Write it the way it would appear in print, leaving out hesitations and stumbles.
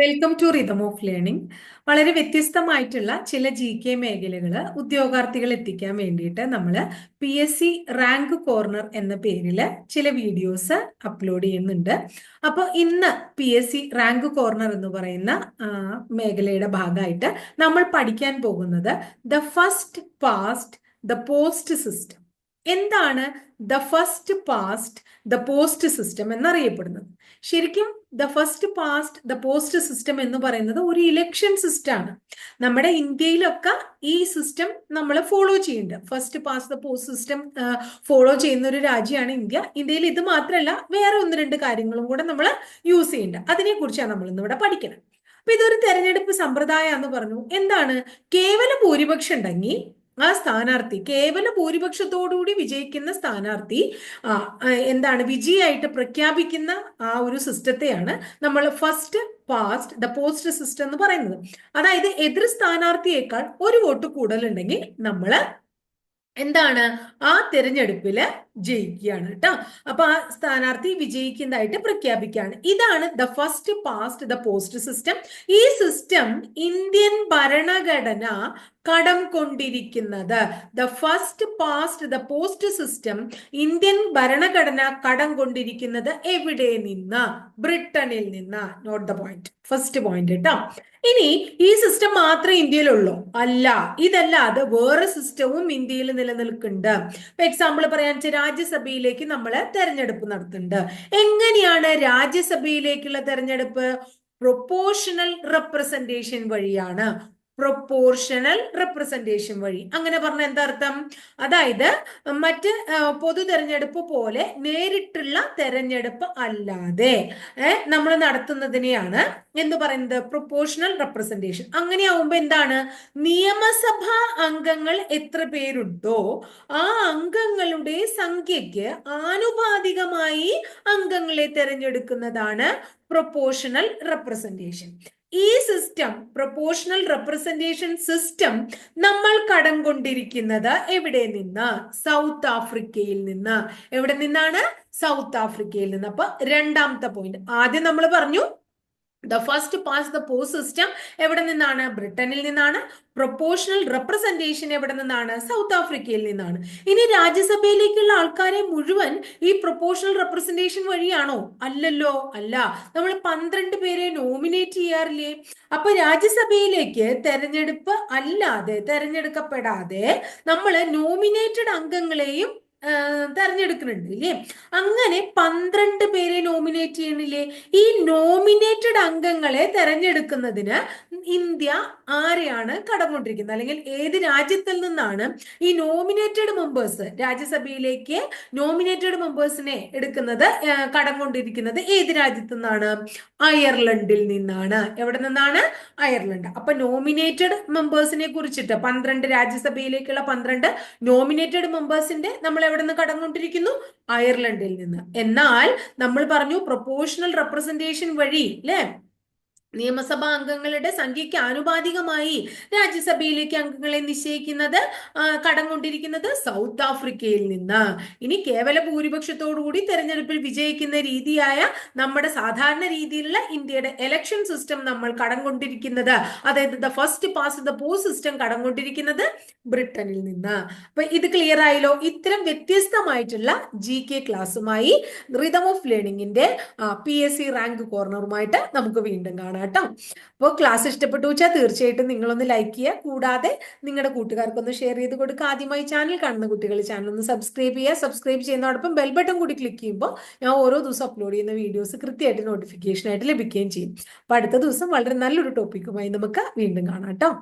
Welcome to rhythm of learning. വളരെ വ്യത്യസ്തമായിട്ടുള്ള ചില GK മേഖലകൾ ഉദ്യോഗാർത്ഥികൾ എത്തിക്കാൻ വേണ്ടിയിട്ട് നമ്മൾ PSC റാങ്ക് കോർണർ എന്ന പേരിൽ ചില വീഡിയോസ് അപ്ലോഡ് ചെയ്യുന്നുണ്ട്. അപ്പോൾ ഇന്ന് PSC റാങ്ക് കോർണർ എന്ന് പറയുന്ന മേഖലയുടെ ഭാഗമായിട്ട് നമ്മൾ പഠിക്കാൻ പോകുന്നത് the first past the post system. എന്താണ് the first past the post system എന്നറിയപ്പെടുന്നത്? ശരിക്കും the first past the post system എന്ന് പറയുന്നത് ഒരു ഇലക്ഷൻ സിസ്റ്റം ആണ്. നമ്മുടെ ഇന്ത്യയിലൊക്കെ ഈ സിസ്റ്റം നമ്മൾ ഫോളോ ചെയ്യുന്നുണ്ട്. First past the post system follow ചെയ്യുന്ന ഒരു രാജ്യമാണ് ഇന്ത്യ. ഇന്ത്യയിൽ ഇത് മാത്രമല്ല, വേറെ ഒന്ന് രണ്ട് കാര്യങ്ങളും കൂടെ നമ്മൾ യൂസ് ചെയ്യുന്നുണ്ട്. അതിനെ കുറിച്ചാണ് നമ്മൾ ഇന്നിവിടെ പഠിക്കുന്നത്. അപ്പൊ ഇതൊരു തെരഞ്ഞെടുപ്പ് സമ്പ്രദായം എന്ന് പറഞ്ഞു. എന്താണ്? കേവല ഭൂരിപക്ഷം ഉണ്ടെങ്കിൽ ആ സ്ഥാനാർത്ഥി, കേവല ഭൂരിപക്ഷത്തോടുകൂടി വിജയിക്കുന്ന സ്ഥാനാർത്ഥി എന്താണ് വിജയായിട്ട് പ്രഖ്യാപിക്കുന്ന ആ ഒരു സിസ്റ്റത്തെയാണ് നമ്മൾ first past the post system എന്ന് പറയുന്നത്. അതായത് എതിർ സ്ഥാനാർത്ഥിയേക്കാൾ ഒരു വോട്ട് കൂടുതലുണ്ടെങ്കിൽ നമ്മൾ എന്താണ് ആ തെരഞ്ഞെടുപ്പില് ജയിക്കുകയാണ് കേട്ടോ. അപ്പൊ ആ സ്ഥാനാർത്ഥി വിജയിക്കുന്നതായിട്ട് പ്രഖ്യാപിക്കുകയാണ്. ഇതാണ് the first past the post system. ഈ സിസ്റ്റം ഇന്ത്യൻ ഭരണഘടന കടം കൊണ്ടിരിക്കുന്നത്. The first past the post system Indian ഭരണഘടന കടം കൊണ്ടിരിക്കുന്നത് എവിടെ നിന്ന്? ബ്രിട്ടനിൽ നിന്ന്. Note the point, first point കേട്ടോ. ഇനി ഈ സിസ്റ്റം മാത്രമേ ഇന്ത്യയിലുള്ളൂ? അല്ല. ഇതല്ലാതെ വേറെ സിസ്റ്റവും ഇന്ത്യയിൽ നിലനിൽക്കുന്നുണ്ട്. ഇപ്പൊ എക്സാമ്പിൾ പറയാൻ വെച്ചാൽ രാജ്യസഭയിലേക്ക് നമ്മൾ തെരഞ്ഞെടുപ്പ് നടത്തുന്നുണ്ട്. എങ്ങനെയാണ് രാജ്യസഭയിലേക്കുള്ള തെരഞ്ഞെടുപ്പ്? പ്രൊപ്പോർഷണൽ റെപ്രസെന്റേഷൻ വഴിയാണ്. പ്രൊപ്പോർഷണൽ റെപ്രസെന്റേഷൻ വഴി. അങ്ങനെ പറഞ്ഞ എന്താ അർത്ഥം? അതായത് മറ്റ് പൊതു തെരഞ്ഞെടുപ്പ് പോലെ നേരിട്ടുള്ള തെരഞ്ഞെടുപ്പ് അല്ലാതെ നമ്മൾ നടത്തുന്നതിനെയാണ് എന്ന് പറയുന്നത് പ്രൊപ്പോർഷണൽ റെപ്രസെന്റേഷൻ. അങ്ങനെയാവുമ്പോ എന്താണ്? നിയമസഭാ അംഗങ്ങൾ എത്ര പേരുണ്ടോ ആ അംഗങ്ങളുടെ സംഖ്യയ്ക്ക് ആനുപാതികമായി അംഗങ്ങളെ തെരഞ്ഞെടുക്കുന്നതാണ് പ്രൊപ്പോർഷണൽ റെപ്രസെന്റേഷൻ. ഈ സിസ്റ്റം, പ്രൊപ്പോർഷണൽ റെപ്രസെന്റേഷൻ സിസ്റ്റം, നമ്മൾ കടം കൊണ്ടിരിക്കുന്നത് എവിടെ നിന്ന്? സൗത്ത് ആഫ്രിക്കയിൽ നിന്ന്. എവിടെ നിന്നാണ്? സൗത്ത് ആഫ്രിക്കയിൽ നിന്ന്. അപ്പൊ രണ്ടാമത്തെ പോയിന്റ്. ആദ്യം നമ്മൾ പറഞ്ഞു the first past the post system എവിടെ നിന്നാണ്? ബ്രിട്ടനിൽ നിന്നാണ്. പ്രൊപ്പോർഷണൽ റെപ്രസെന്റേഷൻ എവിടെ നിന്നാണ്? സൗത്ത് ആഫ്രിക്കയിൽ നിന്നാണ്. ഇനി രാജ്യസഭയിലേക്കുള്ള ആൾക്കാരെ മുഴുവൻ ഈ പ്രൊപ്പോർഷണൽ റെപ്രസെന്റേഷൻ വഴിയാണോ? അല്ലല്ലോ, അല്ല. നമ്മൾ 12 പേരെ നോമിനേറ്റ് ചെയ്യാറില്ലേ? അപ്പൊ രാജ്യസഭയിലേക്ക് തെരഞ്ഞെടുപ്പ് അല്ലാതെ, തെരഞ്ഞെടുക്കപ്പെടാതെ നമ്മൾ നോമിനേറ്റഡ് അംഗങ്ങളെയും തെരഞ്ഞെടുക്കുന്നുണ്ട് ഇല്ലേ? അങ്ങനെ 12 പേരെ നോമിനേറ്റ് ചെയ്യണില്ലേ? ഈ നോമിനേറ്റഡ് അംഗങ്ങളെ തെരഞ്ഞെടുക്കുന്നതിന് ഇന്ത്യ ആരെയാണ് കടം കൊണ്ടിരിക്കുന്നത്? അല്ലെങ്കിൽ ഏത് രാജ്യത്തിൽ നിന്നാണ് ഈ നോമിനേറ്റഡ് മെമ്പേഴ്സ്, രാജ്യസഭയിലേക്ക് നോമിനേറ്റഡ് മെമ്പേഴ്സിനെ എടുക്കുന്നത്, കടം കൊണ്ടിരിക്കുന്നത് ഏത് രാജ്യത്തു നിന്നാണ്? അയർലൻഡിൽ നിന്നാണ്. എവിടെ നിന്നാണ്? അയർലൻഡ്. അപ്പൊ നോമിനേറ്റഡ് മെമ്പേഴ്സിനെ കുറിച്ചിട്ട് 12 രാജ്യസഭയിലേക്കുള്ള 12 നോമിനേറ്റഡ് മെമ്പേഴ്സിന്റെ നമ്മൾ എവിടെ നിന്ന് കടം കൊണ്ടിരിക്കുന്നു? അയർലൻഡിൽ നിന്ന്. എന്നാൽ നമ്മൾ പറഞ്ഞു പ്രൊപ്പോർഷണൽ റെപ്രസെന്റേഷൻ വഴി അല്ലെ നിയമസഭാ അംഗങ്ങളുടെ സംഖ്യയ്ക്ക് ആനുപാതികമായി രാജ്യസഭയിലേക്ക് അംഗങ്ങളെ നിശ്ചയിക്കുന്നത്, കടം കൊണ്ടിരിക്കുന്നത് സൗത്ത് ആഫ്രിക്കയിൽ നിന്ന്. ഇനി കേവല ഭൂരിപക്ഷത്തോടുകൂടി തെരഞ്ഞെടുപ്പിൽ വിജയിക്കുന്ന രീതിയായ നമ്മുടെ സാധാരണ രീതിയിലുള്ള ഇന്ത്യയുടെ എലക്ഷൻ സിസ്റ്റം നമ്മൾ കടം കൊണ്ടിരിക്കുന്നത്, അതായത് the first past the post system കടം കൊണ്ടിരിക്കുന്നത് ബ്രിട്ടനിൽ നിന്ന്. അപ്പൊ ഇത് ക്ലിയർ ആയല്ലോ? ഇത്തരം വ്യത്യസ്തമായിട്ടുള്ള GK ക്ലാസ്സുമായി റിതം ഓഫ് ലേണിംഗിന്റെ PSC റാങ്ക് കോർണറുമായിട്ട് നമുക്ക് വീണ്ടും കാണാം കേട്ടോ. അപ്പോൾ ക്ലാസ് ഇഷ്ടപ്പെട്ടു വെച്ചാൽ തീർച്ചയായിട്ടും നിങ്ങളൊന്ന് ലൈക്ക് ചെയ്യുക. കൂടാതെ നിങ്ങളുടെ കൂട്ടുകാർക്കൊന്ന് ഷെയർ ചെയ്ത് കൊടുക്കുക. ആദ്യമായി ചാനൽ കാണുന്ന കുട്ടികൾ ചാനൽ ഒന്ന് സബ്സ്ക്രൈബ് ചെയ്യുക. സബ്സ്ക്രൈബ് ചെയ്യുന്നതോടൊപ്പം ബെൽ ബട്ടൺ കൂടി ക്ലിക്ക് ചെയ്യുമ്പോൾ ഞാൻ ഓരോ ദിവസം അപ്ലോഡ് ചെയ്യുന്ന വീഡിയോസ് കൃത്യമായിട്ട് നോട്ടിഫിക്കേഷൻ ആയിട്ട് ലഭിക്കുകയും ചെയ്യും. അപ്പൊ അടുത്ത ദിവസം വളരെ നല്ലൊരു ടോപ്പിക്കുമായി നമുക്ക് വീണ്ടും കാണാം കേട്ടോ.